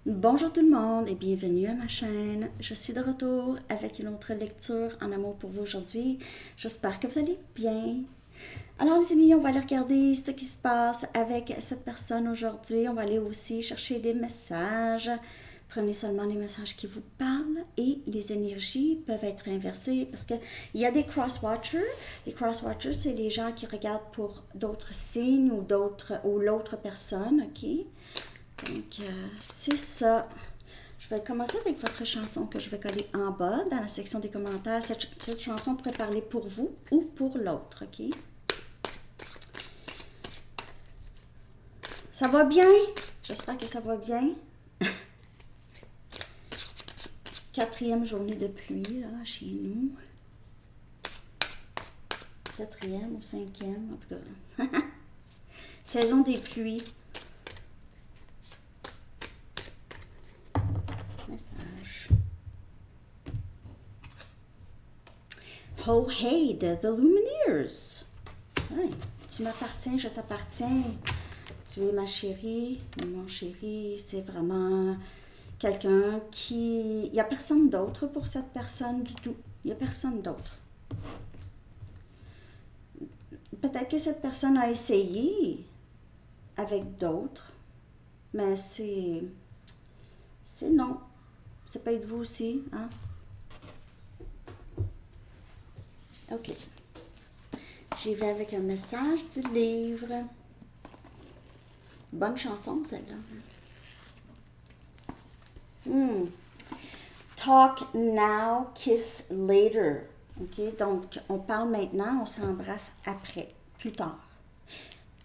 Bonjour tout le monde et bienvenue à ma chaîne. Je suis de retour avec une autre lecture en amour pour vous aujourd'hui. J'espère que vous allez bien. Alors les amis, on va aller regarder ce qui se passe avec cette personne aujourd'hui. On va aller aussi chercher des messages. Prenez seulement les messages qui vous parlent et les énergies peuvent être inversées parce qu'il y a des cross-watchers. Les cross-watchers, c'est les gens qui regardent pour d'autres signes ou l'autre personne, ok? Donc, c'est ça. Je vais commencer avec votre chanson que je vais coller en bas dans la section des commentaires. Cette chanson pourrait parler pour vous ou pour l'autre, ok? Ça va bien? J'espère que ça va bien. Quatrième journée de pluie, là, chez nous. Quatrième ou cinquième, en tout cas. Saison des pluies. Message. Oh hey, the Lumineers. Ouais. Tu m'appartiens, je t'appartiens. Tu es ma chérie, mon chéri. C'est vraiment quelqu'un qui... Il n'y a personne d'autre pour cette personne du tout. Il n'y a personne d'autre. Peut-être que cette personne a essayé avec d'autres, mais c'est non. Ça peut être vous aussi, hein? Ok. J'y vais avec un message du livre. Bonne chanson, celle-là. Talk now, kiss later. Ok, donc on parle maintenant, on s'embrasse après, plus tard.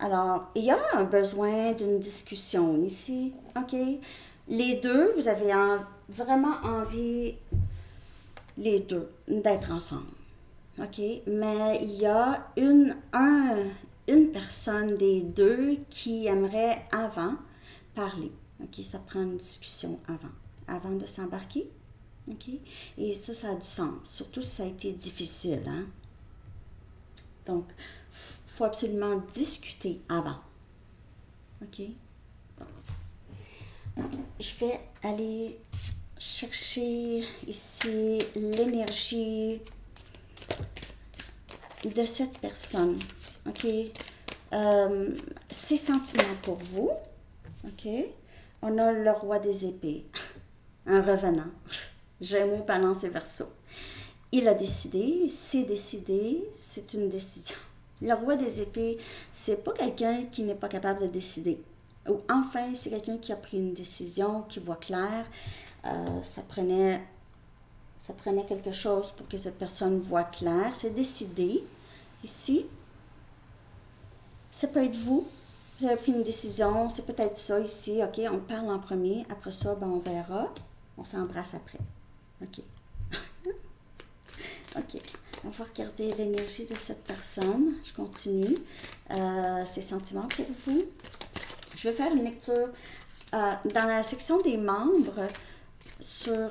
Alors, il y a un besoin d'une discussion ici, ok? Les deux, vous avez vraiment envie, les deux, d'être ensemble, ok? Mais il y a une personne des deux qui aimerait avant parler, ok? Ça prend une discussion avant de s'embarquer, ok? Et ça a du sens, surtout si ça a été difficile, hein? Donc, faut absolument discuter avant. OK? Bon. Donc, je vais aller chercher ici l'énergie de cette personne. OK? Ses sentiments pour vous. OK? On a le roi des épées. Un revenant. Gémeaux, balance et verseau. Il a décidé, c'est une décision. Le roi des épées, c'est pas quelqu'un qui n'est pas capable de décider. Ou enfin, c'est quelqu'un qui a pris une décision, qui voit clair. Ça prenait quelque chose pour que cette personne voit clair. C'est décidé. Ici, ça peut être vous. Vous avez pris une décision, c'est peut-être ça ici. OK, on parle en premier. Après ça, ben, on verra. On s'embrasse après. OK. OK. On va regarder l'énergie de cette personne. Je continue. Ses sentiments pour vous. Je vais faire une lecture dans la section des membres sur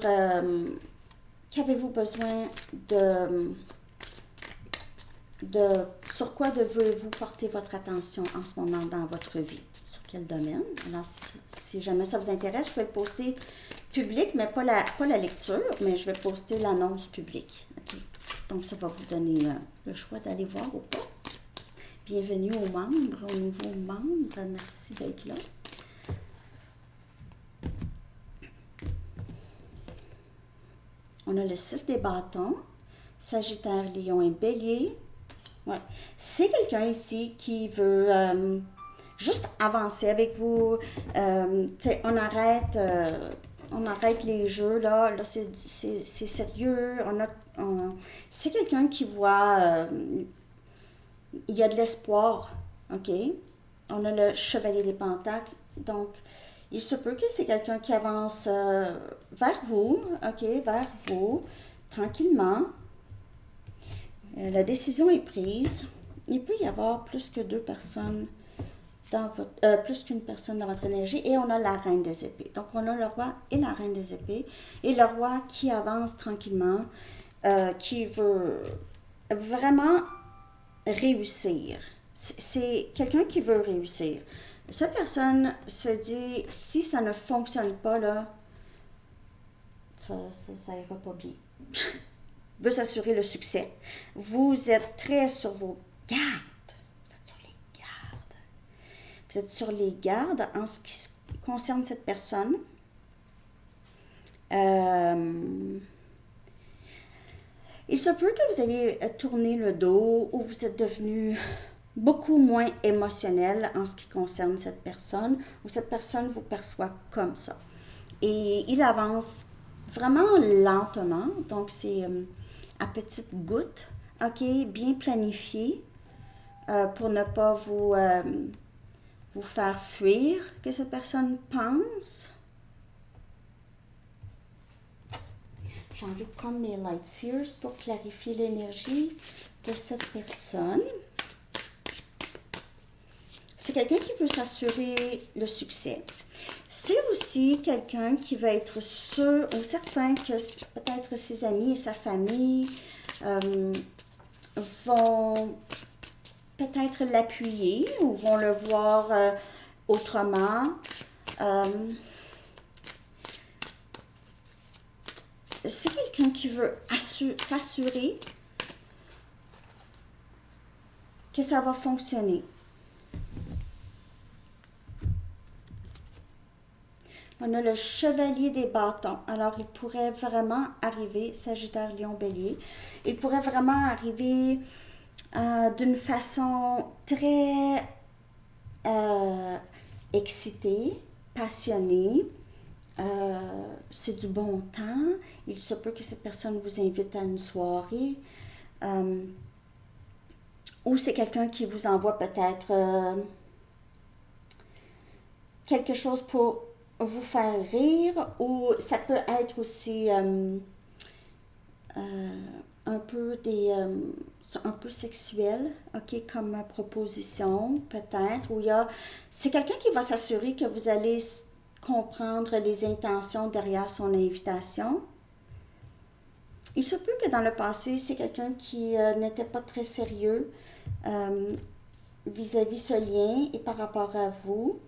qu'avez-vous besoin sur quoi devez-vous porter votre attention en ce moment dans votre vie? Sur quel domaine? Alors, si jamais ça vous intéresse, je vais le poster public, mais pas la lecture, mais je vais poster l'annonce publique. Okay. Donc, ça va vous donner le choix d'aller voir ou pas. Bienvenue aux nouveaux membres. Merci d'être là. On a le 6 des bâtons, Sagittaire, Lion et Bélier. Ouais. C'est quelqu'un ici qui veut juste avancer avec vous. On arrête les jeux, là c'est sérieux. C'est quelqu'un qui voit, il y a de l'espoir, ok? On a le chevalier des pentacles, donc il se peut que c'est quelqu'un qui avance vers vous, ok? Vers vous, tranquillement. La décision est prise. Il peut y avoir plus que deux personnes plus qu'une personne dans votre énergie, et on a la reine des épées. Donc on a le roi et la reine des épées, et le roi qui avance tranquillement, qui veut vraiment réussir. C'est quelqu'un qui veut réussir. Cette personne se dit, si ça ne fonctionne pas, là, ça ira pas bien. Veut s'assurer le succès. Vous êtes très sur vos gardes. Vous êtes sur les gardes. Vous êtes sur les gardes en ce qui concerne cette personne. Il se peut que vous ayez tourné le dos ou vous êtes devenu beaucoup moins émotionnel en ce qui concerne cette personne ou cette personne vous perçoit comme ça. Et il avance vraiment lentement, donc c'est à petites gouttes, ok, bien planifié pour ne pas vous faire fuir, que cette personne pense. J'ai envie de prendre mes light seers pour clarifier l'énergie de cette personne. C'est quelqu'un qui veut s'assurer le succès. C'est aussi quelqu'un qui va être sûr ou certain que peut-être ses amis et sa famille vont peut-être l'appuyer ou vont le voir autrement. C'est quelqu'un qui veut s'assurer que ça va fonctionner. On a le chevalier des bâtons. Alors, il pourrait vraiment arriver, Sagittaire, Lion, Bélier, il pourrait vraiment arriver d'une façon très excitée, passionnée. C'est du bon temps. Il se peut que cette personne vous invite à une soirée. Ou c'est quelqu'un qui vous envoie peut-être quelque chose pour vous faire rire, ou ça peut être aussi un peu un peu sexuel, ok, comme proposition peut-être, où c'est quelqu'un qui va s'assurer que vous allez comprendre les intentions derrière son invitation. Il se peut que dans le passé, c'est quelqu'un qui n'était pas très sérieux vis-à-vis ce lien et par rapport à vous.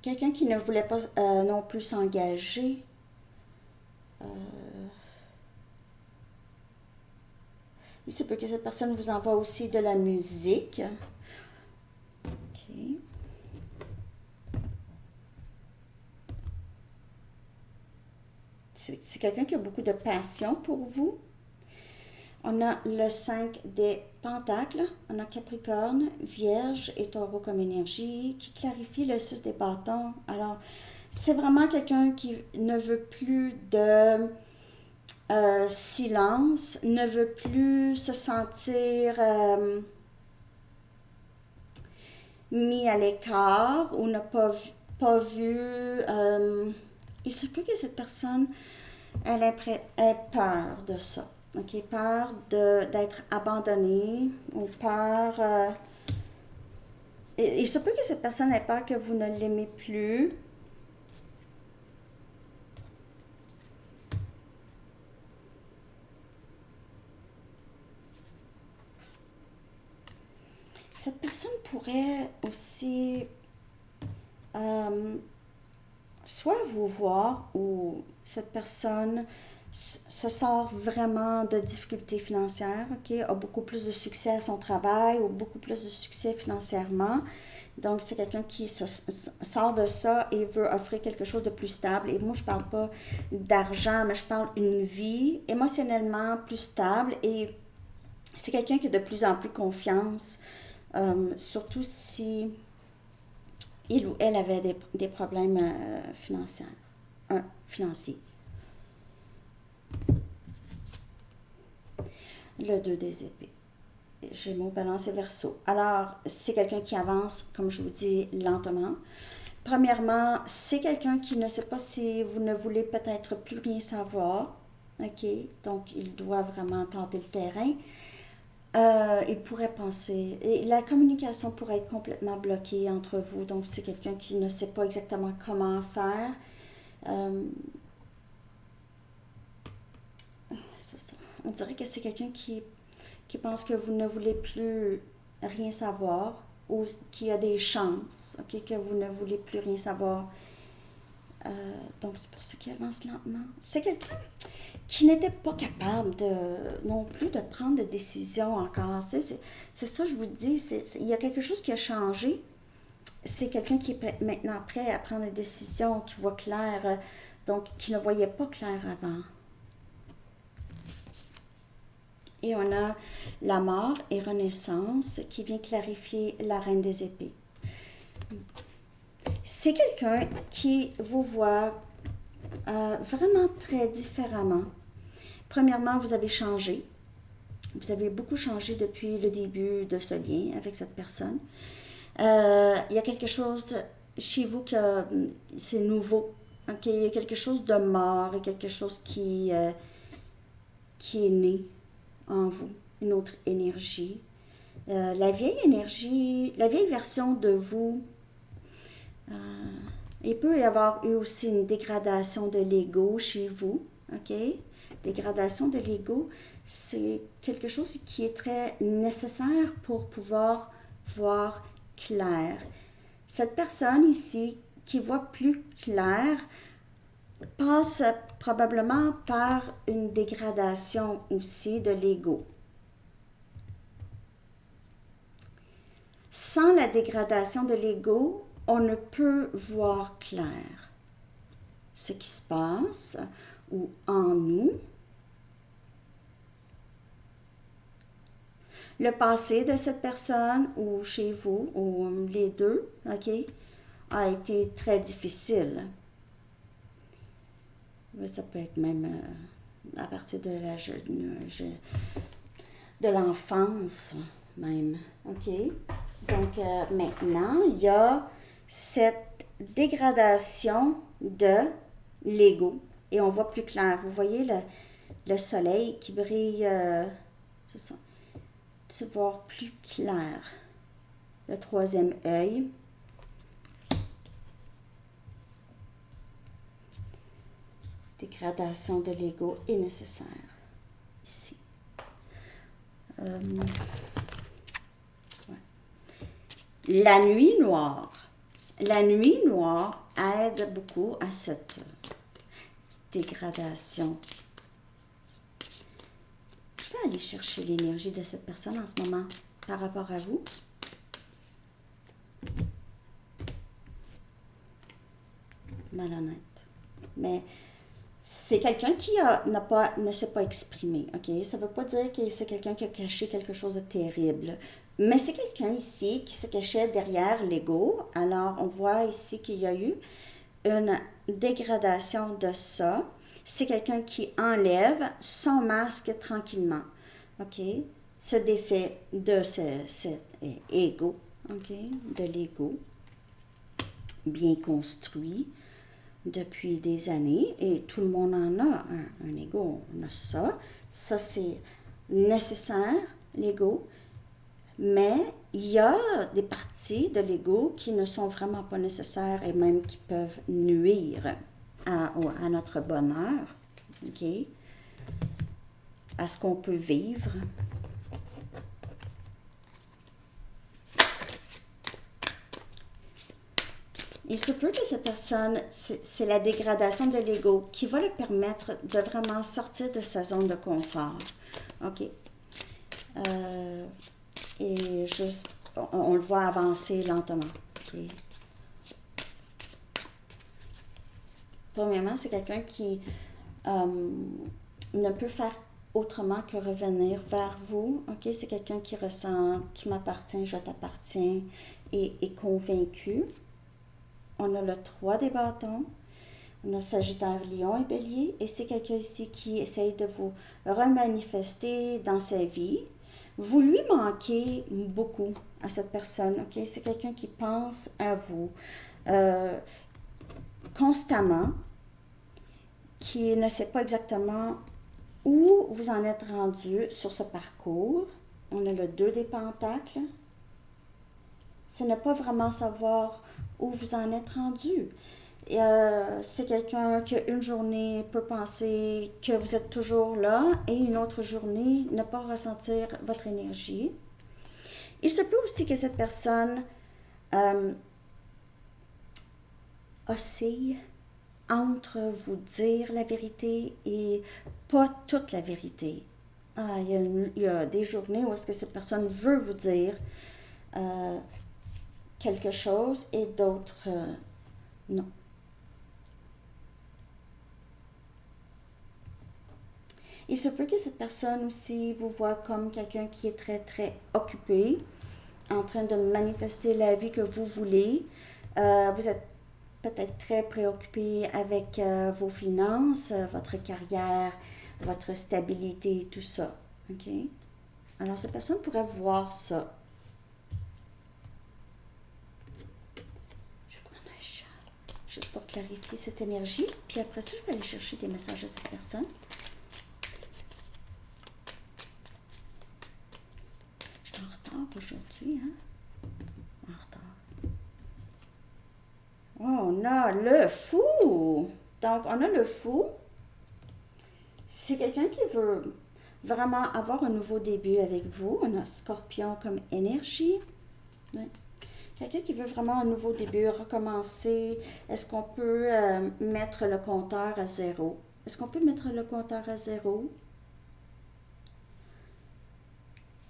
Quelqu'un qui ne voulait pas non plus s'engager. Il se peut que cette personne vous envoie aussi de la musique. Ok. C'est quelqu'un qui a beaucoup de passion pour vous. On a le 5 des Pentacles, on a Capricorne, Vierge et Taureau comme énergie, qui clarifie le 6 des bâtons. Alors, c'est vraiment quelqu'un qui ne veut plus de silence, ne veut plus se sentir mis à l'écart ou n'a pas vu. Il se peut que cette personne ait peur de ça. Ok, peur d'être abandonnée ou peur. Il se peut que cette personne ait peur que vous ne l'aimez plus. Cette personne pourrait aussi soit vous voir ou cette personne se sort vraiment de difficultés financières, ok, a beaucoup plus de succès à son travail ou beaucoup plus de succès financièrement. Donc, c'est quelqu'un qui sort de ça et veut offrir quelque chose de plus stable. Et moi, je parle pas d'argent, mais je parle d'une vie émotionnellement plus stable. Et c'est quelqu'un qui a de plus en plus confiance, surtout si il ou elle avait des problèmes financiers. Le 2 des épées. Gémeaux, Balance et Verseau. Alors, c'est quelqu'un qui avance, comme je vous dis, lentement. Premièrement, c'est quelqu'un qui ne sait pas si vous ne voulez peut-être plus rien savoir. OK? Donc, il doit vraiment tenter le terrain. Il pourrait penser... Et la communication pourrait être complètement bloquée entre vous. Donc, c'est quelqu'un qui ne sait pas exactement comment faire. C'est ça. On dirait que c'est quelqu'un qui pense que vous ne voulez plus rien savoir ou qu'il y a des chances, ok, que vous ne voulez plus rien savoir. Donc, c'est pour ça qu'il avance lentement. C'est quelqu'un qui n'était pas capable non plus de prendre de décision encore. C'est ça, je vous dis, il y a quelque chose qui a changé. C'est quelqu'un qui est maintenant prêt à prendre des décisions, qui voit clair, donc qui ne voyait pas clair avant. Et on a la mort et renaissance qui vient clarifier la reine des épées. C'est quelqu'un qui vous voit vraiment très différemment. Premièrement, vous avez changé. Vous avez beaucoup changé depuis le début de ce lien avec cette personne. Il y a quelque chose chez vous que c'est nouveau. Okay? Il y a quelque chose de mort et quelque chose qui est né en vous, une autre énergie. La vieille énergie, la vieille version de vous, il peut y avoir eu aussi une dégradation de l'ego chez vous, ok? Dégradation de l'ego, c'est quelque chose qui est très nécessaire pour pouvoir voir clair. Cette personne ici qui voit plus clair passe probablement par une dégradation aussi de l'ego. Sans la dégradation de l'ego, on ne peut voir clair ce qui se passe ou en nous. Le passé de cette personne ou chez vous, ou les deux, ok, a été très difficile. Ça peut être même à partir de l'enfance même, ok. Donc maintenant, il y a cette dégradation de l'ego et on voit plus clair. Vous voyez le soleil qui brille, c'est ça. Tu vois plus clair. Le troisième œil. Dégradation de l'ego est nécessaire ici. Ouais. La nuit noire. La nuit noire aide beaucoup à cette dégradation. Je vais aller chercher l'énergie de cette personne en ce moment par rapport à vous. Malhonnête. Mais c'est quelqu'un qui ne s'est pas exprimé, ok? Ça ne veut pas dire que c'est quelqu'un qui a caché quelque chose de terrible. Mais c'est quelqu'un ici qui se cachait derrière l'ego. Alors, on voit ici qu'il y a eu une dégradation de ça. C'est quelqu'un qui enlève son masque tranquillement, ok? Se défait de cet ego, ok? De l'ego, bien construit depuis des années, et tout le monde en a un ego, on a ça. Ça, c'est nécessaire, l'ego. Mais il y a des parties de l'ego qui ne sont vraiment pas nécessaires et même qui peuvent nuire à notre bonheur, ok? À ce qu'on peut vivre. Il se peut que cette personne, c'est la dégradation de l'ego qui va lui permettre de vraiment sortir de sa zone de confort, ok? Et juste, on le voit avancer lentement. Okay. Premièrement, c'est quelqu'un qui ne peut faire autrement que revenir vers vous. Okay? C'est quelqu'un qui ressent « tu m'appartiens, je t'appartiens » et est convaincu. On a le 3 des bâtons. On a Sagittaire, Lion et Bélier. Et c'est quelqu'un ici qui essaye de vous remanifester dans sa vie. Vous lui manquez beaucoup à cette personne, ok? C'est quelqu'un qui pense à vous constamment, qui ne sait pas exactement où vous en êtes rendu sur ce parcours. On a le 2 des pentacles. C'est ne pas vraiment savoir où vous en êtes rendu. C'est quelqu'un qui une journée peut penser que vous êtes toujours là et une autre journée ne pas ressentir votre énergie. Il se peut aussi que cette personne oscille entre vous dire la vérité et pas toute la vérité. Il y a des journées où est-ce que cette personne veut vous dire quelque chose et d'autres non. Il se peut que cette personne aussi vous voit comme quelqu'un qui est très, très occupé, en train de manifester la vie que vous voulez. Vous êtes peut-être très préoccupé avec vos finances, votre carrière, votre stabilité, tout ça. OK? Alors, cette personne pourrait voir ça. Je vais prendre un chat, juste pour clarifier cette énergie. Puis après ça, je vais aller chercher des messages à cette personne. Je suis en retard aujourd'hui, hein? En retard. Oh, on a le fou. Donc, on a le fou. C'est quelqu'un qui veut vraiment avoir un nouveau début avec vous. On a Scorpion comme énergie. Ouais. Quelqu'un qui veut vraiment un nouveau début, recommencer. Est-ce qu'on peut mettre le compteur à zéro? Est-ce qu'on peut mettre le compteur à zéro?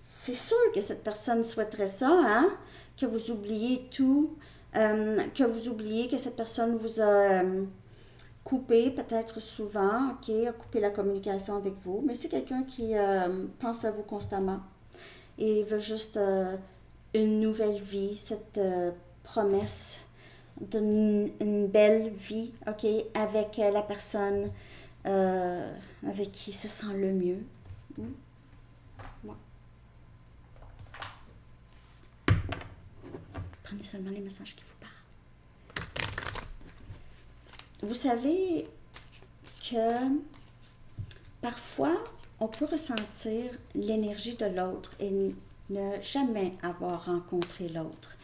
C'est sûr que cette personne souhaiterait ça, hein? Que vous oubliez tout, que vous oubliez que cette personne vous a coupé peut-être souvent, ok, a coupé la communication avec vous, mais c'est quelqu'un qui pense à vous constamment et veut juste une nouvelle vie, cette promesse d'une belle vie, ok, avec la personne avec qui il se sent le mieux. Ouais. Prenez seulement les messages qui vous parlent. Vous savez que parfois, on peut ressentir l'énergie de l'autre et ne jamais avoir rencontré l'autre.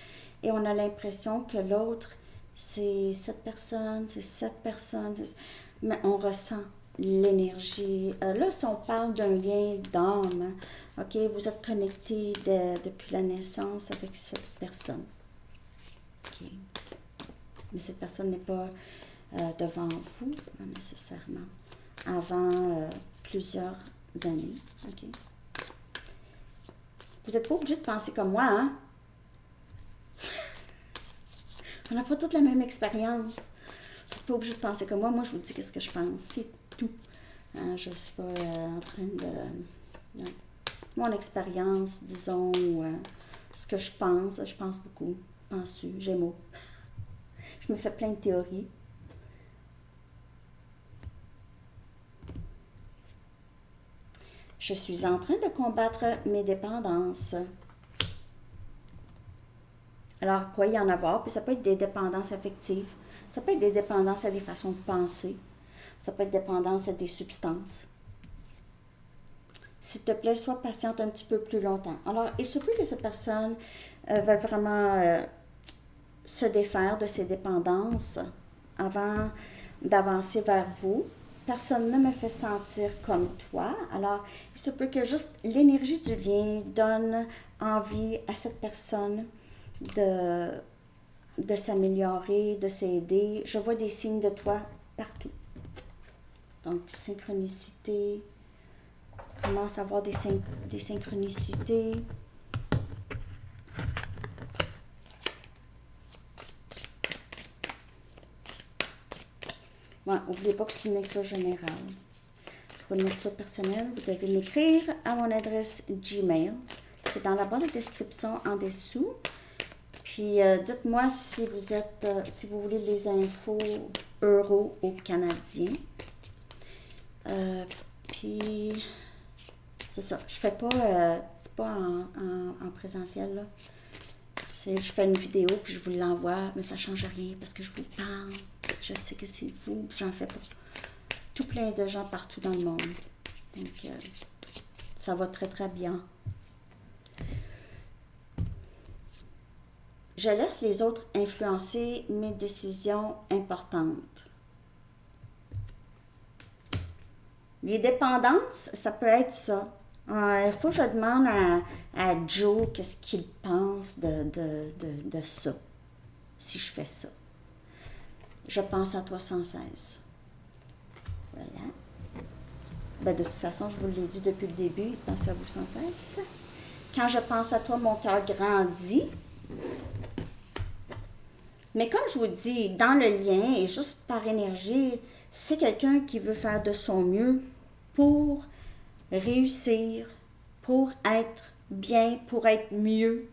Et on a l'impression que l'autre, c'est cette personne, mais on ressent l'énergie. Là, si on parle d'un lien d'âme, ok, vous êtes connecté depuis la naissance avec cette personne. Ok. Mais cette personne n'est pas devant vous, nécessairement, avant plusieurs années. Okay. Vous n'êtes pas obligé de penser comme moi, hein? On n'a pas toute la même expérience. Vous n'êtes pas obligé de penser comme moi. Moi, je vous dis qu'est-ce que je pense. C'est tout. Hein, je ne suis pas en train de... Non. Mon expérience, disons, ce que je pense beaucoup. Pensu, Gémeaux. Je me fais plein de théories. Je suis en train de combattre mes dépendances. Alors, il peut y en avoir, puis ça peut être des dépendances affectives, ça peut être des dépendances à des façons de penser, ça peut être dépendance à des substances. S'il te plaît, sois patiente un petit peu plus longtemps. Alors, il se peut que cette personne veuille vraiment se défaire de ses dépendances avant d'avancer vers vous. Personne ne me fait sentir comme toi. Alors, il se peut que juste l'énergie du lien donne envie à cette personne de s'améliorer, de s'aider. Je vois des signes de toi partout. Donc, synchronicité. Commence à avoir des synchronicités. Ouais, n'oubliez pas que c'est une lecture générale. Pour une lecture personnelle, vous devez m'écrire à mon adresse Gmail, qui est dans la barre de description en dessous. Puis dites-moi si vous êtes, si vous voulez les infos euros ou canadiens. Puis c'est ça. Je fais pas, c'est pas en présentiel là. Je fais une vidéo puis je vous l'envoie, mais ça ne change rien parce que je vous parle. Je sais que c'est vous, j'en fais pas. Tout plein de gens partout dans le monde. Donc, ça va très très bien. Je laisse les autres influencer mes décisions importantes. Les dépendances, ça peut être ça. Il faut que je demande à Joe qu'est-ce qu'il pense de ça, si je fais ça. Je pense à toi sans cesse. Voilà. Ben, de toute façon, je vous l'ai dit depuis le début, il pense à vous sans cesse. Quand je pense à toi, mon cœur grandit. Mais comme je vous dis, dans le lien et juste par énergie, c'est quelqu'un qui veut faire de son mieux pour réussir, pour être bien, pour être mieux.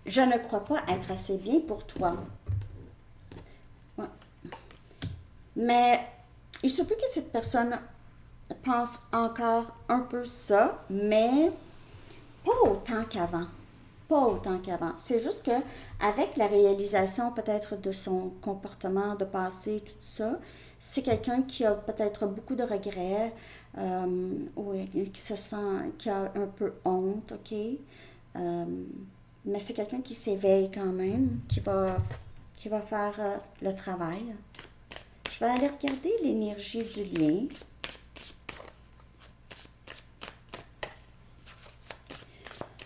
Je ne crois pas être assez bien pour toi. Ouais. Mais il se peut que cette personne pense encore un peu ça, mais pas autant qu'avant. Pas autant qu'avant. C'est juste que avec la réalisation peut-être de son comportement de passé, tout ça, c'est quelqu'un qui a peut-être beaucoup de regrets, oui, qui se sent, qui a un peu honte, ok? Euh, mais c'est quelqu'un qui s'éveille quand même, qui va faire le travail. Je vais aller regarder l'énergie du lien.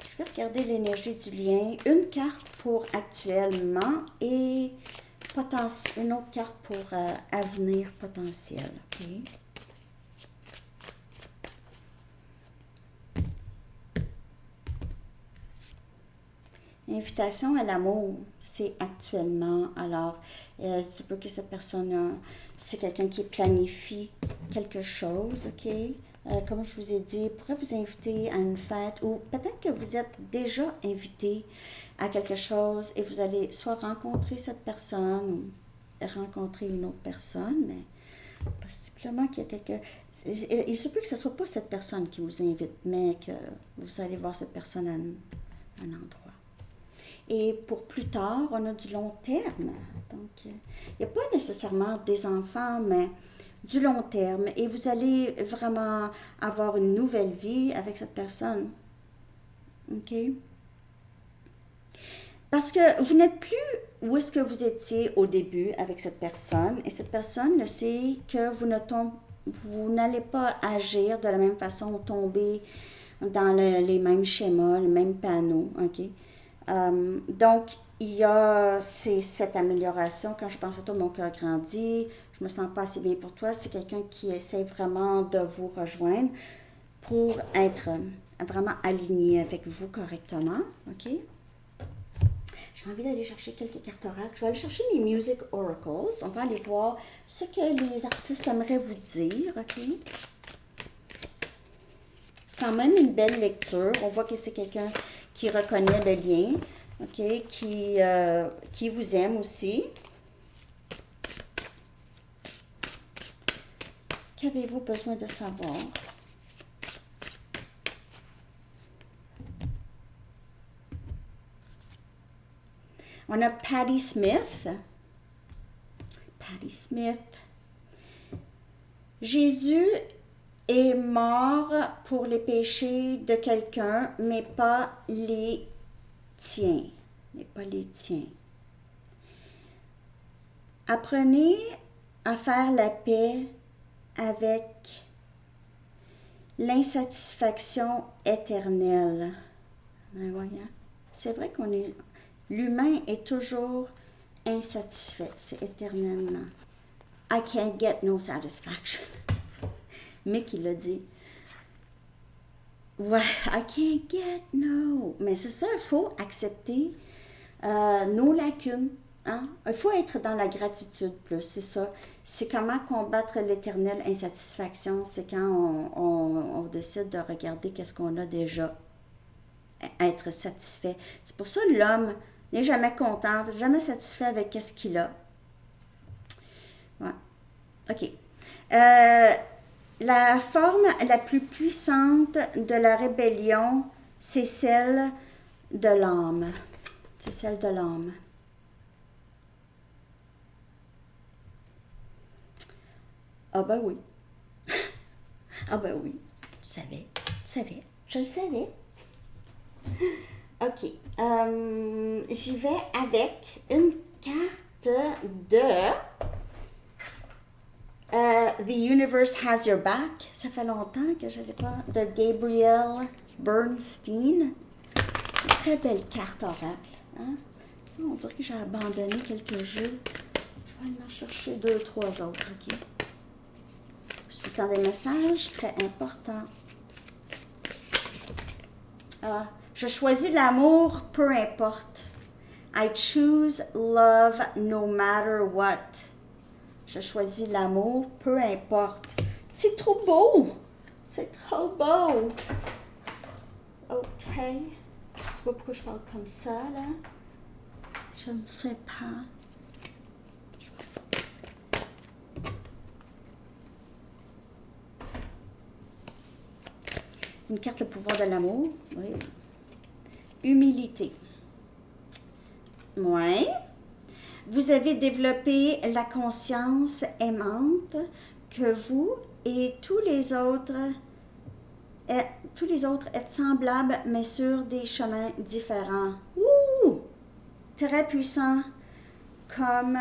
Je vais regarder l'énergie du lien. Une carte pour actuellement et une autre carte pour avenir potentiel. Okay? Invitation à l'amour, c'est actuellement. Alors, tu peux que cette personne, c'est quelqu'un qui planifie quelque chose, ok? Comme je vous ai dit, il pourrait vous inviter à une fête ou peut-être que vous êtes déjà invité à quelque chose et vous allez soit rencontrer cette personne ou rencontrer une autre personne, mais possiblement qu'il y a quelqu'un. Il se peut que ce ne soit pas cette personne qui vous invite, mais que vous allez voir cette personne à un endroit. Et pour plus tard, on a du long terme. Donc, il n'y a pas nécessairement des enfants, mais du long terme. Et vous allez vraiment avoir une nouvelle vie avec cette personne. OK? Parce que vous n'êtes plus où est-ce que vous étiez au début avec cette personne. Et cette personne sait que vous n'allez pas agir de la même façon ou tomber dans les mêmes schémas, les mêmes panneaux. OK? Donc, il y a cette amélioration. Quand je pense à toi, mon cœur grandit. Je me sens pas assez bien pour toi. C'est quelqu'un qui essaie vraiment de vous rejoindre pour être vraiment aligné avec vous correctement. OK? J'ai envie d'aller chercher quelques cartes oracles. Je vais aller chercher mes Music Oracles. On va aller voir ce que les artistes aimeraient vous dire. OK? C'est quand même une belle lecture. On voit que c'est quelqu'un qui reconnaît le lien, ok, qui vous aime aussi. Qu'avez-vous besoin de savoir? On a Patti Smith. Patti Smith. Jésus est mort pour les péchés de quelqu'un, mais pas les tiens. Mais pas les tiens. Apprenez à faire la paix avec l'insatisfaction éternelle. Ben voyons. C'est vrai l'humain est toujours insatisfait, c'est éternellement. I can't get no satisfaction. Mick, il l'a dit. Ouais, I can't get no. Mais c'est ça, il faut accepter nos lacunes. Hein? Il faut être dans la gratitude plus, c'est ça. C'est comment combattre l'éternelle insatisfaction. C'est quand on décide de regarder qu'est-ce qu'on a déjà. Être satisfait. C'est pour ça que l'homme n'est jamais content, jamais satisfait avec qu'est-ce qu'il a. Ouais. OK. La forme la plus puissante de la rébellion, c'est celle de l'âme. C'est celle de l'âme. Ah ben oui. Ah ben oui. Tu savais. Je le savais. OK. J'y vais avec une carte de The Universe Has Your Back. Ça fait longtemps que je n'ai pas. De Gabrielle Bernstein. Une très belle carte oracle. Hein? On dirait que j'ai abandonné quelques jeux. Je vais aller en chercher 2, 3 autres. OK? C'est tout le temps des messages très importants. Je choisis l'amour, peu importe. I choose love no matter what. Je choisis l'amour, peu importe. C'est trop beau! C'est trop beau! OK. Je sais pas pourquoi je parle comme ça, là. Je ne sais pas. Une carte, le pouvoir de l'amour. Oui. Humilité. Oui. Vous avez développé la conscience aimante que vous et tous les autres êtes semblables, mais sur des chemins différents. Ouh! Très puissant comme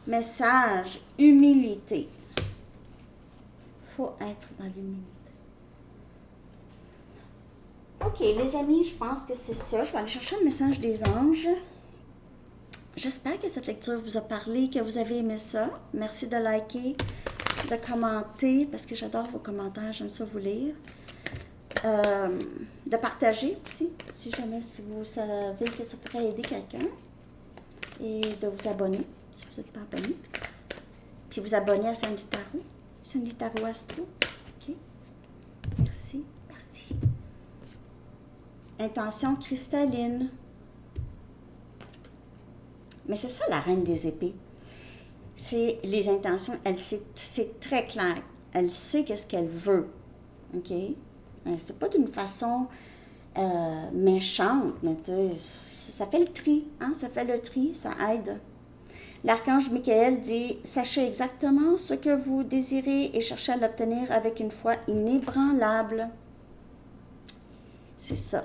message. Humilité. Il faut être dans l'humilité. OK, les amis, je pense que c'est ça. Je vais aller chercher le message des anges. J'espère que cette lecture vous a parlé, que vous avez aimé ça. Merci de liker, de commenter, parce que j'adore vos commentaires, j'aime ça vous lire. De partager aussi, si jamais si vous savez que ça pourrait aider quelqu'un. Et de vous abonner, si vous n'êtes pas abonné. Puis vous abonner à Sandy Tarot. Sandy Tarot Astro. OK. Merci. Intention cristalline. Mais c'est ça la reine des épées. C'est les intentions, c'est très clair. Elle sait qu'est-ce qu'elle veut. OK? C'est pas d'une façon méchante, mais ça fait le tri. Hein? Ça fait le tri, ça aide. L'archange Michael dit « Sachez exactement ce que vous désirez et cherchez à l'obtenir avec une foi inébranlable. » C'est ça.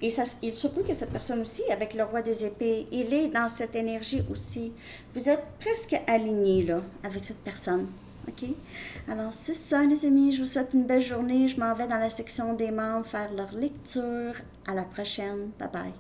Et ça, il se peut que cette personne aussi, avec le roi des épées, il est dans cette énergie aussi. Vous êtes presque alignés, là, avec cette personne. OK? Alors, c'est ça, les amis. Je vous souhaite une belle journée. Je m'en vais dans la section des membres faire leur lecture. À la prochaine. Bye bye.